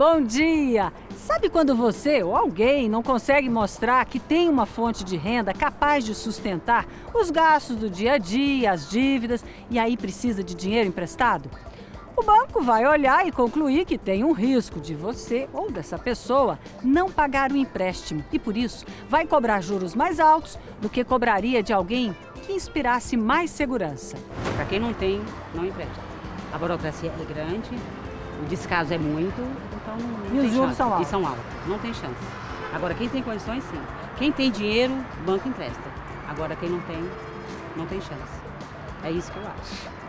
Bom dia! Sabe quando você ou alguém não consegue mostrar que tem uma fonte de renda capaz de sustentar os gastos do dia a dia, as dívidas, e aí precisa de dinheiro emprestado? O banco vai olhar e concluir que tem um risco de você ou dessa pessoa não pagar o empréstimo e, por isso, vai cobrar juros mais altos do que cobraria de alguém que inspirasse mais segurança. Para quem não tem, não empresta. A burocracia é grande, o descaso é muito, então não E tem os juros chance. são altos? E são altos, não tem chance. Agora, quem tem condições, sim. Quem tem dinheiro, o banco empresta. Agora, quem não tem, não tem chance. É isso que eu acho.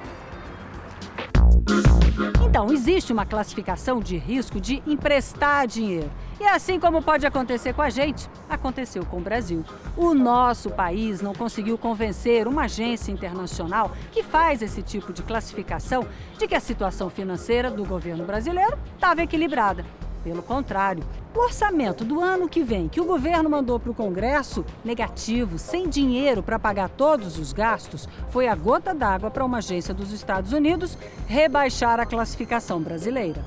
Então, existe uma classificação de risco de emprestar dinheiro. E assim como pode acontecer com a gente, aconteceu com o Brasil. O nosso país não conseguiu convencer uma agência internacional que faz esse tipo de classificação de que a situação financeira do governo brasileiro estava equilibrada. Pelo contrário, o orçamento do ano que vem, que o governo mandou para o Congresso, negativo, sem dinheiro para pagar todos os gastos, foi a gota d'água para uma agência dos Estados Unidos rebaixar a classificação brasileira.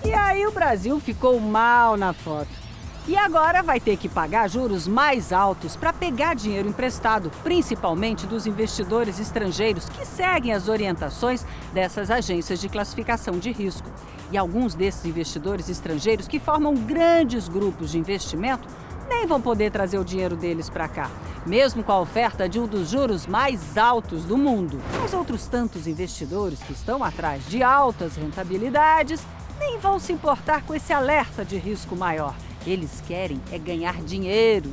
E aí o Brasil ficou mal na foto. E agora vai ter que pagar juros mais altos para pegar dinheiro emprestado, principalmente dos investidores estrangeiros que seguem as orientações dessas agências de classificação de risco. E alguns desses investidores estrangeiros que formam grandes grupos de investimento nem vão poder trazer o dinheiro deles para cá, mesmo com a oferta de um dos juros mais altos do mundo. Mas outros tantos investidores que estão atrás de altas rentabilidades nem vão se importar com esse alerta de risco maior. Eles querem é ganhar dinheiro.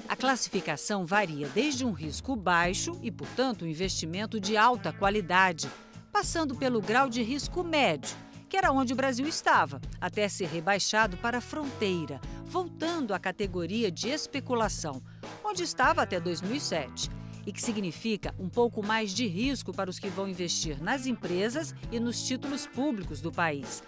A classificação varia desde um risco baixo e, portanto, um investimento de alta qualidade, passando pelo grau de risco médio, que era onde o Brasil estava, até ser rebaixado para a fronteira, voltando à categoria de especulação, onde estava até 2007, e que significa um pouco mais de risco para os que vão investir nas empresas e nos títulos públicos do país.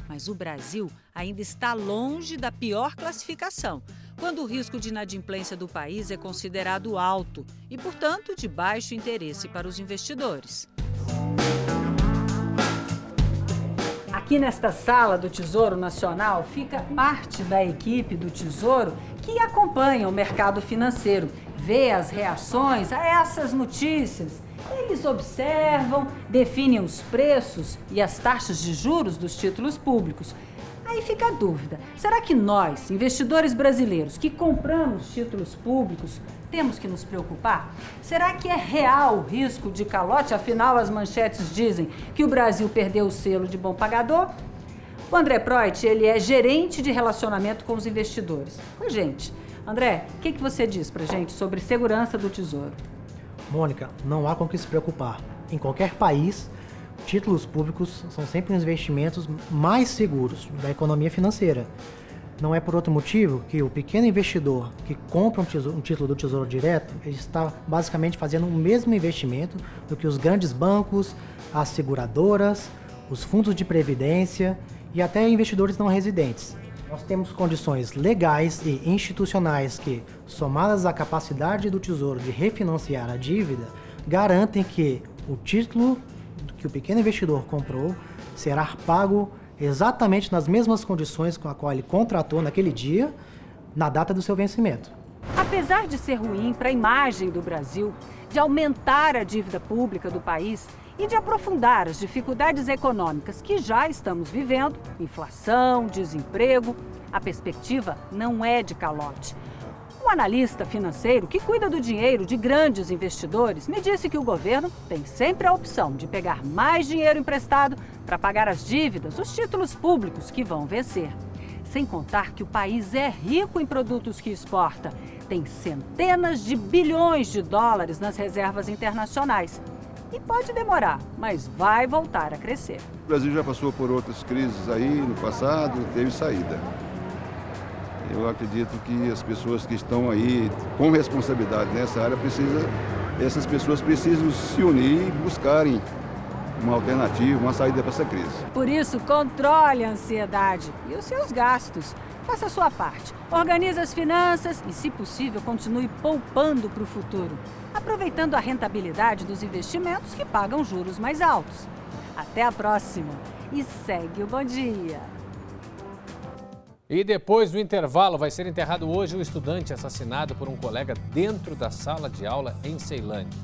Mas o Brasil ainda está longe da pior classificação, quando o risco de inadimplência do país é considerado alto e, portanto, de baixo interesse para os investidores. Aqui nesta sala do Tesouro Nacional fica parte da equipe do Tesouro que acompanha o mercado financeiro, vê as reações a essas notícias. Eles observam, definem os preços e as taxas de juros dos títulos públicos. Aí fica a dúvida, será que nós, investidores brasileiros que compramos títulos públicos, temos que nos preocupar? Será que é real o risco de calote? Afinal, as manchetes dizem que o Brasil perdeu o selo de bom pagador. O André Proit, ele é gerente de relacionamento com os investidores. Com a gente. André, o que você diz pra gente sobre segurança do Tesouro? Mônica, não há com o que se preocupar. Em qualquer país, títulos públicos são sempre os investimentos mais seguros da economia financeira. Não é por outro motivo que o pequeno investidor que compra um título do Tesouro Direto, ele está basicamente fazendo o mesmo investimento do que os grandes bancos, as seguradoras, os fundos de previdência e até investidores não residentes. Nós temos condições legais e institucionais que, somadas à capacidade do Tesouro de refinanciar a dívida, garantem que o título que o pequeno investidor comprou será pago exatamente nas mesmas condições com a qual ele contratou naquele dia, na data do seu vencimento. Apesar de ser ruim para a imagem do Brasil, de aumentar a dívida pública do país e de aprofundar as dificuldades econômicas que já estamos vivendo, inflação, desemprego, a perspectiva não é de calote. Um analista financeiro que cuida do dinheiro de grandes investidores me disse que o governo tem sempre a opção de pegar mais dinheiro emprestado para pagar as dívidas, os títulos públicos que vão vencer. Sem contar que o país é rico em produtos que exporta, tem centenas de bilhões de dólares nas reservas internacionais. E pode demorar, mas vai voltar a crescer. O Brasil já passou por outras crises aí no passado, teve saída. Eu acredito que as pessoas que estão aí com responsabilidade nessa área essas pessoas precisam se unir e buscarem uma alternativa, uma saída para essa crise. Por isso, controle a ansiedade e os seus gastos. Faça a sua parte. Organize as finanças e, se possível, continue poupando para o futuro, aproveitando a rentabilidade dos investimentos que pagam juros mais altos. Até a próxima! e segue o Bom Dia. E depois do intervalo, vai ser enterrado hoje o estudante assassinado por um colega dentro da sala de aula em Ceilândia.